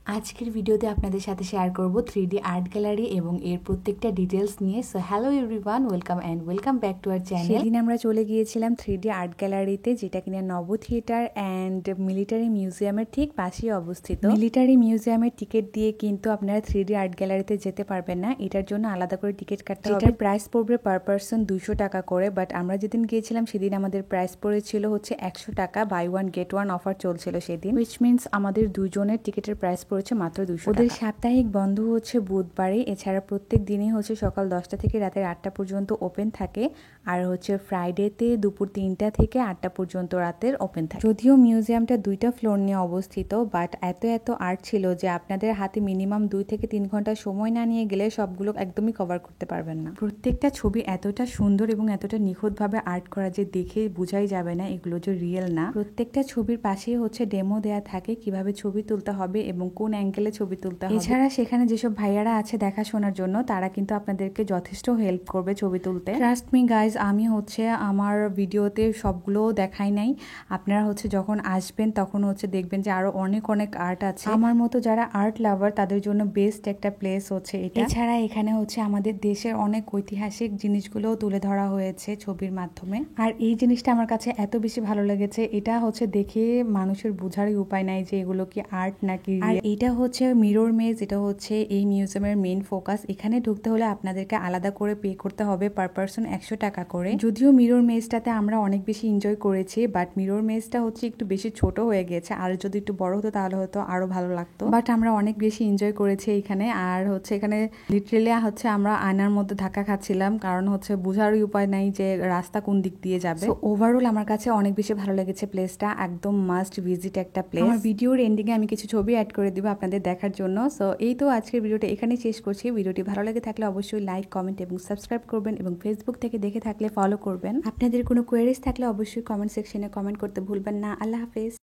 আজকের ভিডিওতে আপনাদের সাথে শেয়ার করব 3D আর্ট গ্যালারি এবং এর প্রত্যেকটা ডিটেলস নিয়ে। So hello everyone, welcome back to our channel. সেদিন আমরা চলে গিয়েছিলাম 3D আর্ট গ্যালারিতে, যেটা কিনা নব থিয়েটার অ্যান্ড মিলিটারি মিউজিয়ামের ঠিক পাশেই অবস্থিত। মিলিটারি মিউজিয়ামের টিকিট দিয়ে কিন্তু আপনারা 3D আর্ট গ্যালারিতে যেতে পারবেন না, এটার জন্য আলাদা করে টিকিট কাটতে হবে। এটার প্রাইস পড়বে পার পারসন 200 টাকা করে, বাট আমরা যেদিন গিয়েছিলাম সেদিন আমাদের প্রাইস পড়েছিল হচ্ছে 100 টাকা। Buy one get one offer চলছিল সেদিন, উইচ মিনস আমাদের দুজনের টিকিটের প্রাইস পড়েছে মাত্র 200 টাকা। ওদের সাপ্তাহিক বন্ধ হচ্ছে বুধবারে, এছাড়া প্রত্যেক দিনই হচ্ছে সকাল 10টা থেকে রাতের 8টা পর্যন্ত ওপেন থাকে, আর হচ্ছে ফ্রাইডেতে দুপুর 3টা থেকে 8টা পর্যন্ত রাতের ওপেন থাকে। যদিও মিউজিয়ামটা 2টা ফ্লোর নিয়ে অবস্থিত, বাট এত আর্ট ছিল যে আপনাদের হাতে মিনিমাম 2 থেকে 3 ঘন্টা সময় না নিয়ে গেলে সবগুলো একদমই কভার করতে পারবেন না। প্রত্যেকটা ছবি এতটা সুন্দর এবং এতটা নিখুঁতভাবে আর্ট করা যে দেখে বোঝাই যাবে না এগুলো যে রিয়েল না। প্রত্যেকটা ছবির পাশেই হচ্ছে ডেমো দেয়া থাকে কিভাবে ছবি তুলতে হবে এবং কোন অ্যাঙ্গেলে ছবি তুলতে হবে। এছাড়া সেখানে যেসব ভাইয়ারা আছে দেখাশোনার জন্য, তারা কিন্তু আপনাদেরকে যথেষ্ট হেল্প করবে ছবি তুলতে। ট্রাস্ট মি গাইজ, আমি হচ্ছে আমার ভিডিওতে সবগুলো দেখাই নাই। আপনারা হচ্ছে যখন আসবেন তখন হচ্ছে দেখবেন যে আরো অনেক আর্ট আছে। আমার মতো যারা আর্ট লাভার তাদের জন্য বেস্ট একটা প্লেস হচ্ছে এটা। এছাড়া এখানে হচ্ছে আমাদের দেশের অনেক ঐতিহাসিক জিনিসগুলো তুলে ধরা হয়েছে ছবির মাধ্যমে। আর এই জিনিসটা আমার কাছে এত বেশি ভালো লেগেছে, এটা হচ্ছে দেখে মানুষের বোঝারই উপায় নাই যে এগুলো কি আর্ট নাকি। আর এটা হচ্ছে মিরর মেজ, এটা হচ্ছে এই মিউজিয়ামের মেইন ফোকাস। এখানে ঢুকতে হলে আপনাদেরকে আলাদা করে পে করতে হবে পার পারসন 100 টাকা করে। যদিও মিরর মেজটাতে আমরা অনেক বেশি এনজয় করেছি, বাট মিরর মেজটা হচ্ছে একটু বেশি ছোট হয়ে গেছে, আর যদি একটু বড় হতো তাহলে হয়তো আরো ভালো লাগতো। বাট আমরা অনেক বেশি এনজয় করেছি এখানে। আর হচ্ছে এখানে লিটারেলি হচ্ছে আমরা আয়নার মধ্যে ধাক্কা খাচ্ছিলাম, কারণ হচ্ছে বোঝারই উপায় নাই যে রাস্তা কোন দিক দিয়ে যাবে। ওভারঅল আমার কাছে অনেক বেশি ভালো লেগেছে প্লেসটা, একদম মাস্ট ভিজিট একটা প্লেস। আমার ভিডিওর এন্ডিং এ আমি কিছু ছবি অ্যাড করে দিব আপনাদের দেখার জন্য। সো এই তো আজকের ভিডিওটা এখানেই শেষ করছি। ভিডিওটি ভালো লেগে থাকলে অবশ্যই লাইক, কমেন্ট এবং সাবস্ক্রাইব করবেন, এবং ফেসবুক থেকে দেখে থাকলে ফলো করবেন। আপনাদের কোনো কোয়েরিজ থাকলে অবশ্যই কমেন্ট সেকশনে কমেন্ট করতে ভুলবেন না। আল্লাহ হাফেজ।